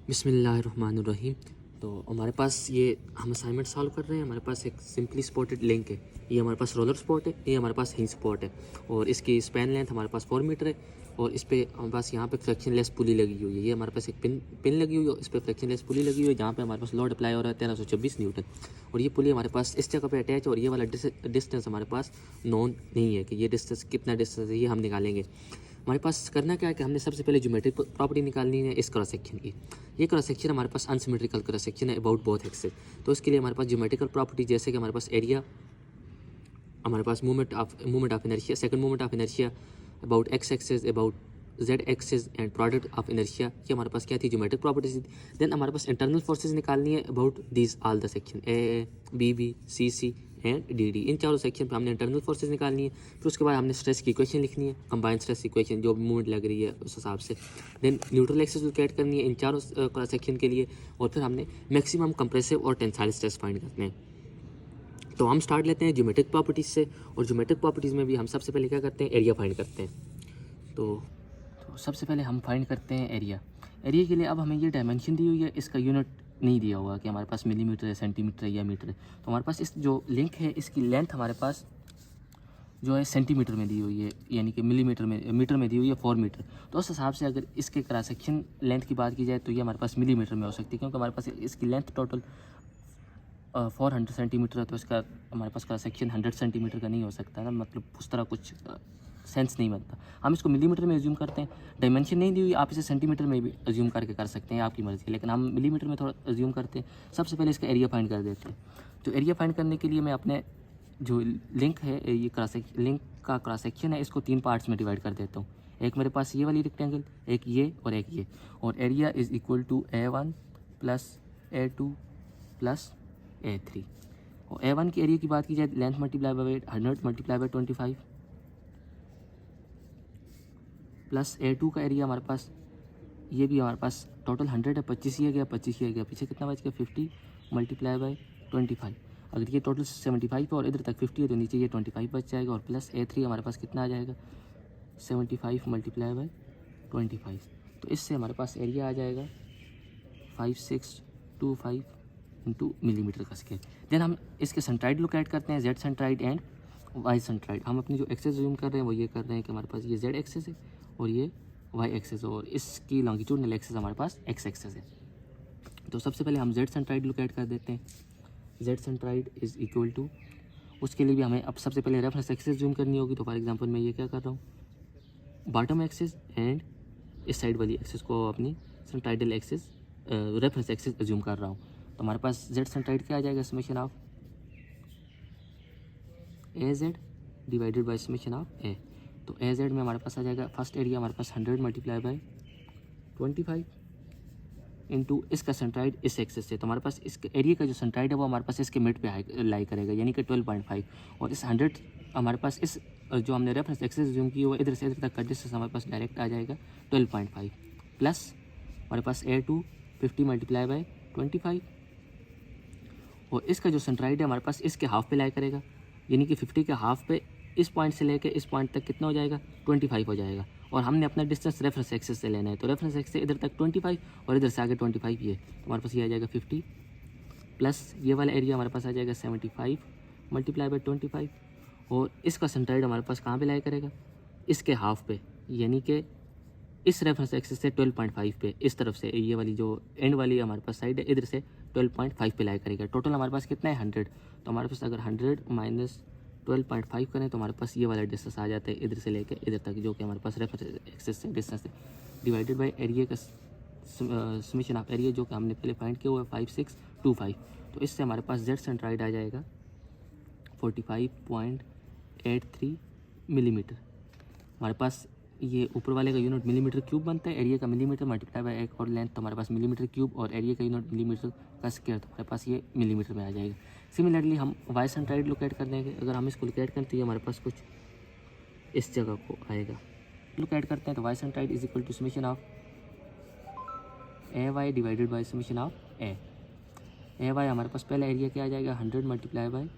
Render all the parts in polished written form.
बिस्मिल्लाहिर्रहमानिर्रहीम। तो हमारे पास ये हम असाइनमेंट सॉल्व कर रहे हैं। हमारे पास एक सिंपली स्पॉटेड लिंक है। ये हमारे पास रोलर स्पॉट है, ये हमारे पास हिंज स्पॉट है और इसकी स्पैन लेंथ हमारे पास 4 मीटर है। और इस पर हमारे पास यहाँ पे फ्रैक्शन लेस पुली लगी हुई है। ये हमारे पास एक पिन लगी हुई है, इस पर फ्रैक्शन लेस पुली लगी हुई है जहाँ पे हमारे पास लोड अप्लाई हो रहा है 1326 न्यूटन। और ये पुली हमारे पास इस जगह पे अटैच है और ये वाला डिस्टेंस हमारे पास नोन नहीं है कि ये डिस्टेंस कितना डिस्टेंस है, ये हम निकालेंगे। हमारे पास करना क्या है कि हमने सबसे पहले ज्योमेट्रिक प्रॉपर्टी निकालनी है इस क्रॉस सेक्शन की। ये क्रॉस सेक्शन हमारे पास अनसिमेट्रिकल क्रॉस सेक्शन है अबाउट बोथ एक्सेस। तो इसके लिए हमारे पास ज्योमेट्रिकल प्रॉपर्टी जैसे कि हमारे पास एरिया, हमारे पास movement of inertia, second movement of inertia about X axis, about Z axis and product of inertia, ये हमारे पास क्या थी ज्योमेट्रिक प्रॉपर्टीज। देन हमारे पास इंटरनल फोर्सेज निकालनी है about this all the section A B B C C and D D. इन चारों section पे हमने इंटरनल फोर्सेज निकालनी है। फिर उसके बाद हमने स्ट्रेस की इक्वेशन लिखनी है, कंबाइंड स्ट्रेस इक्वेशन जो मूवमेंट लग रही है उस हिसाब से। देन न्यूट्रल एक्सेस कैलकुलेट करनी है इन चारों क्रॉस सेक्शन के लिए। और फिर हमने मैक्सिमम कंप्रेसिव और टेंसाइल स्ट्रेस फाइंड करने हैं। तो हम स्टार्ट लेते हैं ज्योमेट्रिक प्रॉपर्टीज़ से। और ज्योमेट्रिक प्रॉपर्टीज़ में भी हम सबसे पहले क्या करते हैं, एरिया फाइंड करते हैं। तो सबसे पहले हम फाइंड करते हैं एरिया। एरिया के लिए अब हमें ये डायमेंशन दी हुई है, इसका यूनिट नहीं दिया हुआ कि हमारे पास मिलीमीटर है, सेंटीमीटर है या मीटर है। तो हमारे पास इस जो लिंक है इसकी लेंथ हमारे पास जो है सेंटीमीटर में दी हुई है, यानी कि मीटर में दी हुई है 4 मीटर। तो उस हिसाब से अगर इसके क्रॉस सेक्शन लेंथ की बात की जाए तो ये हमारे पास मिलीमीटर में हो सकती है, क्योंकि हमारे पास इसकी लेंथ टोटल 400 सेंटीमीटर है। तो इसका हमारे पास क्रॉस सेक्शन 100 सेंटीमीटर का नहीं हो सकता ना, मतलब उस तरह कुछ सेंस नहीं बनता। हम इसको मिलीमीटर में एज्यूम करते हैं। डायमेंशन नहीं दी हुई, आप इसे सेंटीमीटर में भी एज्यूम करके कर सकते हैं, आपकी मर्ज़ी है, लेकिन हम मिलीमीटर में थोड़ा एज्यूम करते हैं। सबसे पहले इसका एरिया फाइंड कर देते हैं। तो एरिया फाइंड करने के लिए मैं अपने जो लिंक है, ये लिंक का क्रॉस सेक्शन है, इसको 3 पार्ट्स में डिवाइड कर देता हूँ। एक मेरे पास ये वाली रेक्टेंगल, एक ये और एक ये। और area is equal to A1 plus A2 plus A3। और A1 की एरिया की बात की जाए, length multiply by 100 multiply by 25 plus A2 का एरिया हमारे पास, ये भी हमारे पास टोटल 100 है, 25 ये गया, 25 ये गया, पीछे कितना बच गया 50 मल्टीप्लाई बाई 25। अगर ये टोटल 75 है और इधर तक 50 है तो नीचे ये 25 बच जाएगा। और प्लस A3 हमारे पास कितना आ जाएगा 75 मल्टीप्लाई बाई 25। तो इससे हमारे पास एरिया आ जाएगा 5625 इंटू मिलीमीटर का स्केल। देन हम इसके सेंट्राइड लोकेट करते हैं, Z centroid and Y centroid. हम अपनी जो एक्सेस जूम कर रहे हैं वो ये कर रहे हैं कि हमारे पास ये जेड एक्सेस है और ये वाई एक्सेस है, और इसकी लॉन्गिट्यूडनल एक्सेस हमारे पास एक्स एक्सेस है। तो सबसे पहले हम जेड सेंट्राइड लोकेट कर देते हैं। Z centroid is equal to, उसके लिए भी हमें अब सबसे पहले रेफरेंस एक्सेस जूम करनी होगी। तो फॉर एग्जांपल मैं ये क्या कर रहा हूँ, बॉटम एक्सेस एंड इस साइड वाली एक्सेस को अपनी सेंट्राइडल एक्सेस रेफरेंस एक्सेस एज्यूम कर रहा हूँ। तो हमारे पास जेड सेंट्राइड क्या आ जाएगा, summation of A Z divided by summation of A. तो ए जेड में हमारे पास आ जाएगा, फर्स्ट एरिया हमारे पास 100 मल्टीप्लाई बाई 25 इंटू इसका सेंट्राइड इस एक्सेस से। तो हमारे पास इसके एरिया का जो सेंट्राइड है वो हमारे पास इसके मिड पे लाई करेगा, यानी कि 12.5। और इस 100 हमारे पास इस जो हमने रेफरेंस एक्सेस जूम की वो इधर से इधर तक का डिस्टेंस हमारे पास डायरेक्ट आ जाएगा 12.5 प्लस हमारे पास A2 50 मल्टीप्लाई बाई 25। और इसका जो सेंट्राइड है हमारे पास इसके हाफ पे लाई करेगा, यानी कि 50 के हाफ पे इस पॉइंट से लेके इस पॉइंट तक कितना हो जाएगा 25 हो जाएगा। और हमने अपना डिस्टेंस रेफरेंस एक्सेस से लेना है, तो रेफरेंस एक्सेस से इधर तक 25 और इधर से आगे 25 ये, तो हमारे पास ये आ जाएगा 50 प्लस ये वाला एरिया हमारे पास आ जाएगा 75 मल्टीप्लाई बाई 25। और इसका सेंट्राइड हमारे पास कहाँ पे लाई करेगा, इसके हाफ पे, यानी कि इस रेफरेंस एक्सेस से 12.5 पे, इस तरफ से ये वाली जो एंड वाली हमारे पास साइड है इधर से 12.5 पे लाई करेगा। टोटल हमारे पास कितना है 100। तो हमारे पास अगर 100 माइनस 12.5 करें तो हमारे पास ये वाला डिस्टेंस आ जाता है इधर से लेकर इधर तक, जो कि हमारे पास रेफरेंस एक्सेस से डिस्टेंस है, डिवाइडेड बाई एरिया का समेशन ऑफ एरिया जो कि हमने पहले फाइंड किया हुआ है 5625। तो इससे हमारे पास जेड सेंट्राइड आ जाएगा 45.83 मिलीमीटर। हमारे पास ये ऊपर वाले का यूनिट मिलीमीटर क्यूब बनता है, एरिया का मिलीमीटर मल्टीप्लाई बाय एक और लेंथ, तो हमारे पास मिलीमीटर क्यूब, और एरिया का यूनिट मिलीमीटर का स्क्वायर, तो हमारे पास ये मिलीमीटर में आ जाएगा। सिमिलरली हम वाई सेंट्राइड लोकेट कर देंगे। अगर हम इसको लोकेट करें तो ये हमारे पास कुछ इस जगह को आएगा। लोकेट करते हैं तो Y centroid is equal to summation of A Y divided by summation of A Y. हमारे पास पहला एरिया क्या आ जाएगा 100 मल्टीप्लाई बाई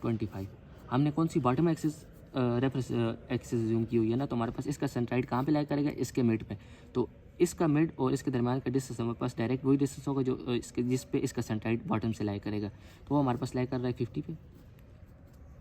25। हमने कौन सी bottom axis reference axis zoom की हुई है ना, तो हमारे पास इसका सेंट्राइड कहाँ पे लाई करेगा, इसके मिड पे। तो इसका मिड और इसके दरमियान का डिस्टेंस हमारे पास डायरेक्ट वही डिस्टेंस होगा जो इसके जिस पे इसका सेंट्राइड बॉटम से लाई करेगा, तो वो हमारे पास लाई कर रहा है 50 पे,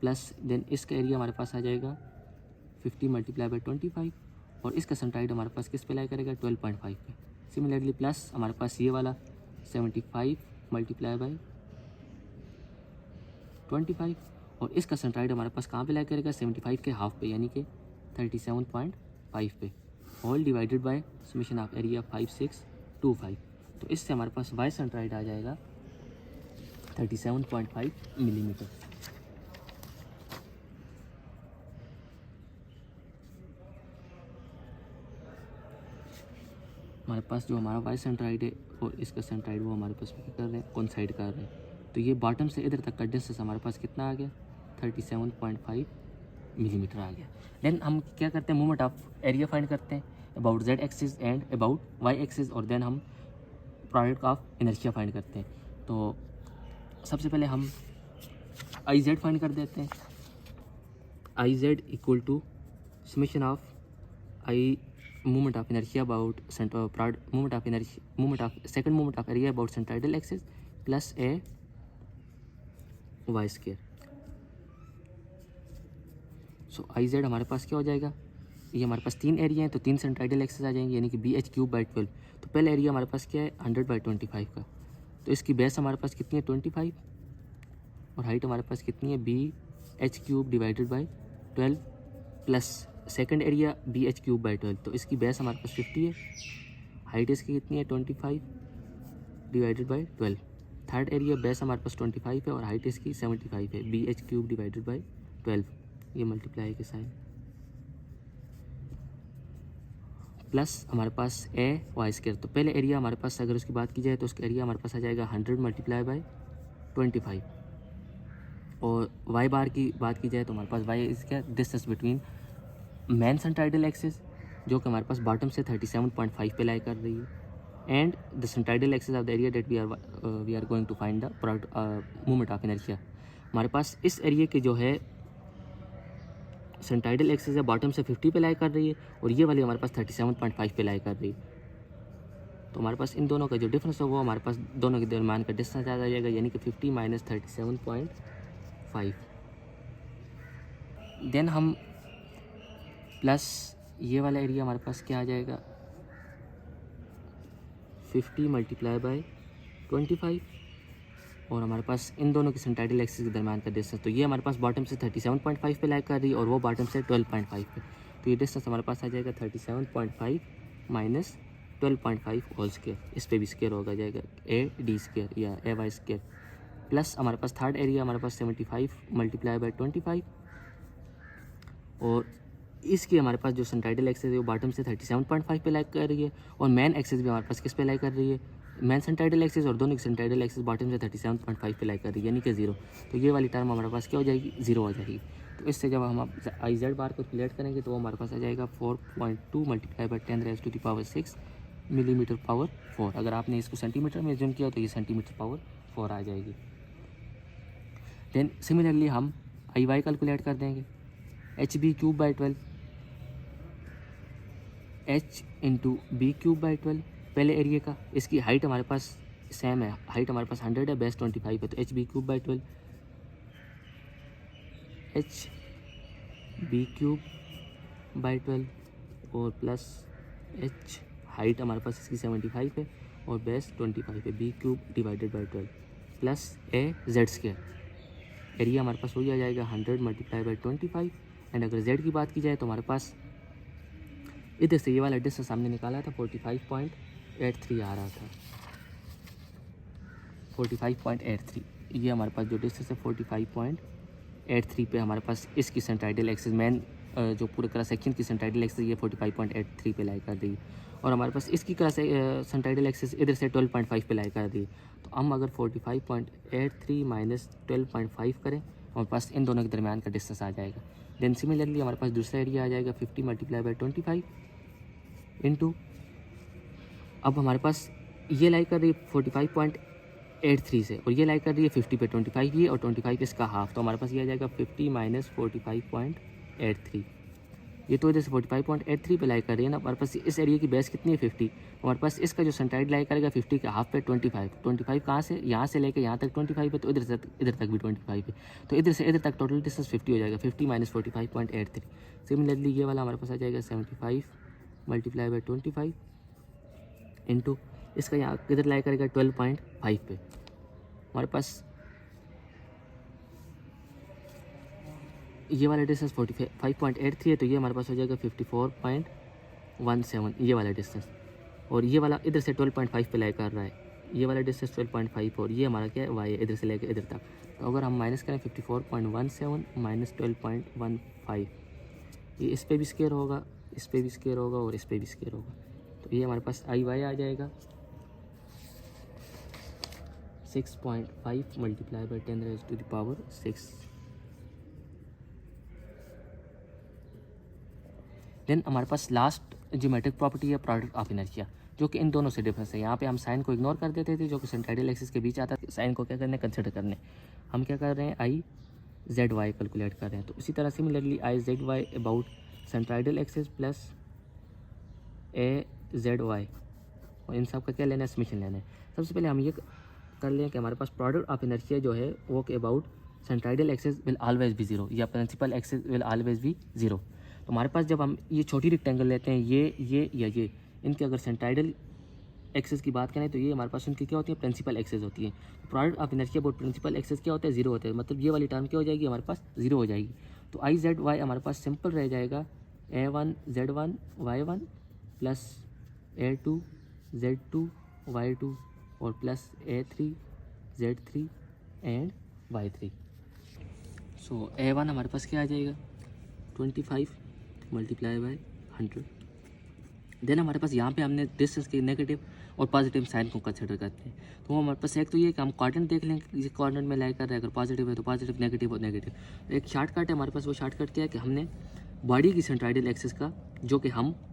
प्लस देन इसका एरिया हमारे पास आ जाएगा 50 मल्टीप्लाई बाई 25 और इसका सेंट्राइड हमारे पास किस पे लाई करेगा 12.5 पे। सिमिलरली प्लस हमारे पास ये वाला 75 मल्टीप्लाई बाई 25 और इसका सेंट्राइड हमारे पास कहाँ पे लाई करेगा 75 के हाफ पे यानी कि 37.5 पे, all divided by summation of area 5625। तो इससे हमारे पास वाई सेंट्राइड आ जाएगा 37.5 मिलीमीटर। हमारे पास जो हमारा वाई सेंट्राइड है और इसका सेंट्राइड वो हमारे पास कर रहे हैं कोइंसाइड कर रहे हैं, तो ये बॉटम से इधर तक का डिस्टेंस हमारे पास कितना आ गया 37.5 मिलीमीटर आ गया। देन हम क्या करते हैं मोमेंट ऑफ एरिया फाइंड करते हैं about Z axis and about Y axis और देन हम प्रोडक्ट ऑफ इनर्शिया फाइंड करते हैं। तो सबसे पहले हम आई जेड फाइंड कर देते हैं। I Z equal to summation of I moment of inertia about moment of second moment of area about centroidal axis plus a y square। So I Z हमारे पास क्या हो जाएगा, ये हमारे पास 3 एरिया हैं तो 3 सेंट्राइडल एक्सिस आ जाएंगे यानी कि बी एच क्यूब बाई 12। तो पहला एरिया हमारे पास क्या है 100/25 का, तो इसकी बेस हमारे पास कितनी है 25 और हाइट हमारे पास कितनी है B H cube divided by 12 plus second area B H cube by 12, तो इसकी बेस हमारे पास 50 है, हाइट इसकी कितनी है 25 divided by 12। Third area base हमारे पास 25 है और हाइट इसकी 75 है, B H cube divided by 12, ये मल्टीप्लाई के साइन प्लस हमारे पास ए वाई स्क्वायर। तो पहले एरिया हमारे पास अगर उसकी बात की जाए तो उसका एरिया हमारे पास आ जाएगा 100 मल्टीप्लाई बाई 25 और वाई बार की बात की जाए तो हमारे पास वाई इज क्या distance between main centroidal axis जो कि हमारे पास बॉटम से 37.5 पे लाई कर रही है and the centroidal axis of the area that we are going to find the product moment of inertia. हमारे पास इस एरिया के जो है सेंट्राइडल एक्सिस है बॉटम से 50 पे लाई कर रही है और ये वाली हमारे पास 37.5 पे लाई कर रही है, तो हमारे पास इन दोनों का जो डिफरेंस है वो हमारे पास दोनों के दरमियान का डिस्टेंस आ जाएगा यानी कि 50 माइनस 37.5। देन हम प्लस ये वाला एरिया हमारे पास क्या आ जाएगा 50 मल्टीप्लाई बाई 25 और हमारे पास इन दोनों के सेंट्राइडल एक्सिस के दरमियान का डिस्टेंस, तो ये हमारे पास बॉटम से 37.5 पे लाई कर रही है और वो बॉटम से 12.5 पे, तो ये डिस्टेंस हमारे पास आ जाएगा 37.5 माइनस 12.5 होल स्क्वायर, इस पे भी स्क्वायर होगा जाएगा ए डी स्क्वायर या ए वाई स्क्वायर प्लस हमारे पास थर्ड एरिया हमारे पास 75 मल्टीप्लाई बाई 25 और इसकी हमारे पास जो सेंट्राइडल एक्सिस है वो बॉटम से 37.5 पे लाई कर रही है और मेन एक्सिस भी हमारे पास किस पे लाई कर रही है मेन सेंट्राइडल एक्सिस और दोनों की सेंट्राइडल एक्सिस बॉटम से 37.5 पे लाई कर रही है यानी कि 0, तो ये वाली टर्म हमारे पास क्या हो जाएगी 0 हो जाएगी। तो इससे जब हम आई जेड बार को कैलकुलेट करेंगे तो वो हमारे पास आ जाएगा 4.2 मल्टीप्लाई बाई 10⁻⁶ मिलीमीटर पावर 4। अगर आपने इसको सेंटीमीटर में जूम किया तो ये सेंटीमीटर पावर 4 आ जाएगी। देन सिमिलरली हम आई वाई कैलकुलेट कर देंगे H B cube by 12 H into B cube by 12 पहले एरिया का, इसकी हाइट हमारे पास सेम है, हाइट हमारे पास 100 है बेस 25 है, तो H B cube by 12 H B cube by 12 और प्लस एच हाइट हमारे पास इसकी 75 है और बेस 25 है, B cube divided by 12 plus A Z square. Area हमारे पास वही आ जाएगा 100 मल्टीप्लाई बाई 25 एंड अगर जेड की बात की जाए तो हमारे पास इधर से ये वाला डिस्टेंस हमने निकाला था 45.83 आ रहा था 45.83, ये हमारे पास जो डिस्टेंस है 45.83 पे हमारे पास इसकी सेंट्राइडल एक्सिस मेन जो पूरे क्रॉस सेक्शन की सेंट्राइडल एक्सिस ये 45.83 पे लाई कर दी और हमारे पास इसकी क्रॉस सेंट्राइडल एक्सिस इधर से 12.5 पे लाई कर दी। तो हम अगर 45.83 माइनस 12.5 करें हमारे पास इन दोनों के दरमियान का डिस्टेंस आ जाएगा। देन सिमिलरली हमारे पास दूसरा एरिया आ जाएगा 50 मल्टीप्लाई बाई 25 इंटू, अब हमारे पास ये लाई कर रही है 45.83 से और ये लाई कर रही है 50 पे 25 ये और 25 इसका हाफ, तो हमारे पास ये आ जाएगा 50 माइनस 45.83 ये तो इधर से 45.83 पे लाई कर रही है ना, हमारे पास इस एरिया की बेस कितनी है 50, हमारे पास इसका जो सेंट्राइड लाई करेगा 50 के हाफ पे 25 कहाँ से, यहाँ से लेके यहाँ तक 25 है, तो इधर तक भी 25 है, तो इधर से इधर तक टोटल डिस्टेंस 50 हो जाएगा, 50 माइनस 45.83। सिमिलरली ये वाला हमारे पास आ जाएगा 75 मल्टीप्लाई बाई 25 इंटू इसका यहाँ किधर लाई करेगा 12.5 पे, हमारे पास ये वाला डिस्टेंस 45.83 है, तो ये हमारे पास हो जाएगा 54.17 ये वाला डिस्टेंस, और ये वाला इधर से 12.5 पे लाई कर रहा है, ये वाला डिस्टेंस 12.5 और ये हमारा क्या है वाई है, इधर से लेकर इधर तक। तो अगर हम माइनस करें 54.17 माइनस 12.15, ये इस पे भी स्केयर होगा, इस पे भी स्केयर होगा और इस पे भी स्केयर होगा, तो ये हमारे पास आई वाई आ जाएगा 6.5 मल्टीप्लाई बाई 10⁻⁶। देन हमारे पास लास्ट ज्योमेट्रिक प्रॉपर्टी है प्रोडक्ट ऑफ इनर्शिया, जो कि इन दोनों से डिफरेंस है। यहाँ पे हम साइन को इग्नोर कर देते थे, जो कि सेंट्राइडल एक्सिस के बीच आता है, साइन को क्या करने कंसिडर करने, हम क्या कर रहे हैं आई जेड वाई कैलकुलेट कर रहे हैं। तो इसी तरह similarly I Z Y about centroidal axis plus A Z Y, और इन सब का क्या लेना है समेशन लेना है। सबसे पहले हम ये कर लें कि हमारे पास प्रोडक्ट ऑफ इनर्शिया जो है वो के about centroidal axis will always be zero या principal axis will always be zero. तो हमारे पास जब हम ये छोटी रेक्टेंगल लेते हैं ये या ये, इनके अगर सेंट्राइडल एक्सिस की बात करें तो ये हमारे पास उनकी क्या होती है प्रिंसिपल एक्सिस होती है। Product of inertia about principal axis क्या होता है जीरो होता है, मतलब ये वाली टर्म क्या हो जाएगी हमारे पास जीरो हो जाएगी। तो आई जेड वाई हमारे पास सिंपल रह जाएगा A1 Z1 Y1 plus A2 Z2 Y2 और plus A3 Z3 and Y3। So A1 हमारे पास क्या आ जाएगा 25 मल्टीप्लाई बाय 100। देन हमारे पास यहाँ पे हमने डिस्टेंस के नेगेटिव और पॉजिटिव साइन को कंसिडर करते हैं। तो हमारे पास एक तो ये कि हम कोऑर्डिनेट देख लें कि कोऑर्डिनेट में लाई कर रहे हैं, अगर पॉजिटिव है तो पॉजिटिव, नेगेटिव और नेगेटिव। एक शॉर्टकट है हमारे पास, वो शॉर्टकट क्या है कि हमने बॉडी की सेंट्राइडल एक्सिस का जो कि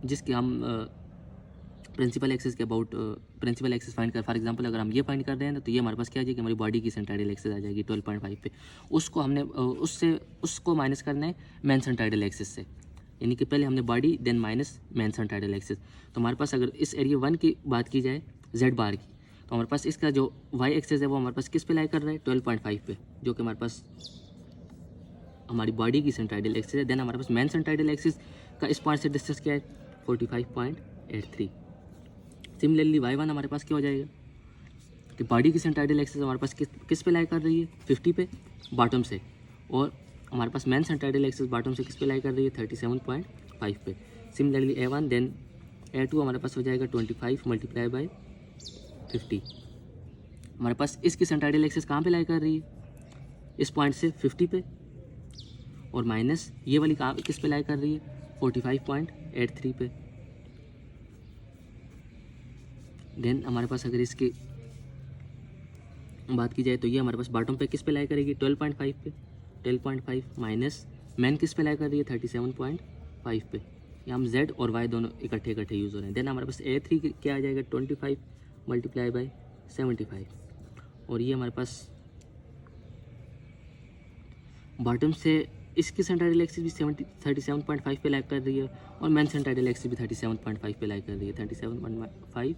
जिसके हम प्रिंसिपल एक्सिस के अबाउट प्रिंसिपल एक्सिस फाइंड कर, फॉर एग्जांपल अगर हम ये फाइंड कर रहे हैं तो ये हमारे पास क्या आ जाएगी हमारी बॉडी की सेंट्राइडल एक्सिस आ जाएगी 12.5 पे। उसको हमने उसको माइनस करना है मेन सेंट्राइडल एक्सिस से, यानी कि पहले हमने body then minus main centroidal axis. तो हमारे पास अगर इस एरिया 1 की बात की जाए जेड बार की, तो हमारे पास इसका जो वाई एक्सिस है वो हमारे पास किस पे लाई कर रहा है 12.5 पे, जो कि हमारे पास हमारी बॉडी की सेंट्राइडल एक्सिस है। देन हमारे पास मेन सेंट्राइडल एक्सिस का इस पॉइंट से डिस्टेंस क्या है 45.83। सिमिलरली y1 हमारे पास क्या हो जाएगा कि बॉडी की सेंट्राइडल एक्सिस हमारे पास किस पे लाई कर रही है 50 पे बॉटम से, और हमारे पास मेन सेंट्राइडल एक्सिस बॉटम से किस पे लाई कर रही है 37.5 पे। सिमिलरली A1 देन A2 हमारे पास हो जाएगा 25 मल्टीप्लाई बाई 50। हमारे पास इसकी सेंट्राइडल एक्सिस कहाँ पे लाई कर रही है इस पॉइंट से 50 पे, और माइनस ये वाली कहाँ किस पे लाई कर रही है 45.83 पे। देन हमारे पास अगर इसकी बात की जाए तो ये हमारे पास बॉटम पे किस पे लाई करेगी 12.5 पे, 12.5 माइनस मैन किस पे लाई कर रही है 37.5 पे। ये हम Z और Y दोनों इकट्ठे यूज़ हो रहे हैं। देन हमारे पास A3 क्या आ जाएगा 25 मल्टीप्लाई बाई 75, और ये हमारे पास बॉटम से इसकी सेंट्राइडल एक्सिस भी 37.5 पे लाई कर रही है, और मेन सेंट्राइडल एक्सिस भी 37.5 पे लाई कर रही है। 37.5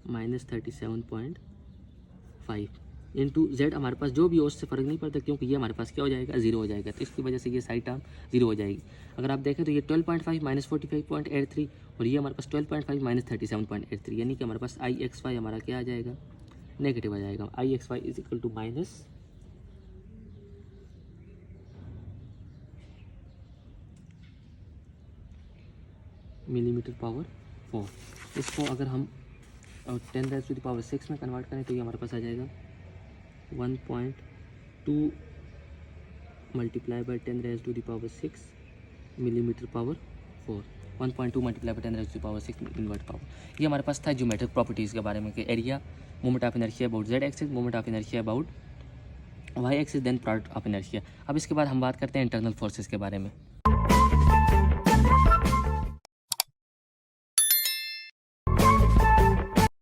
माइनस 37.5 इंटू जेड हमारे पास जो भी हो उससे फ़र्क नहीं पड़ता, क्योंकि ये हमारे पास क्या हो जाएगा जीरो हो जाएगा, तो इसकी वजह से ये साइड टर्म जीरो हो जाएगी। अगर आप देखें तो ये 12.5 माइनस 45.83 और ये हमारे पास 12.5 माइनस 37.83, यानी कि हमारे पास आई एक्स वाई हमारा क्या आ जाएगा नेगेटिव आ जाएगा। I X Y is equal to minus millimetre power 4। इसको अगर हम 10⁻⁶ में कन्वर्ट करें तो ये हमारे पास आ जाएगा 1.2 multiply by 10⁻⁶ millimetre power 4। 1.2 multiply by 10⁻⁶ millimetre power. ये हमारे पास था ज्योमेट्रिक प्रॉपर्टीज़ के बारे में कि area, moment of inertia about Z axis, moment of inertia about Y axis, then product of inertia. अब इसके बाद हम बात करते हैं इंटरनल फोर्सेस के बारे में।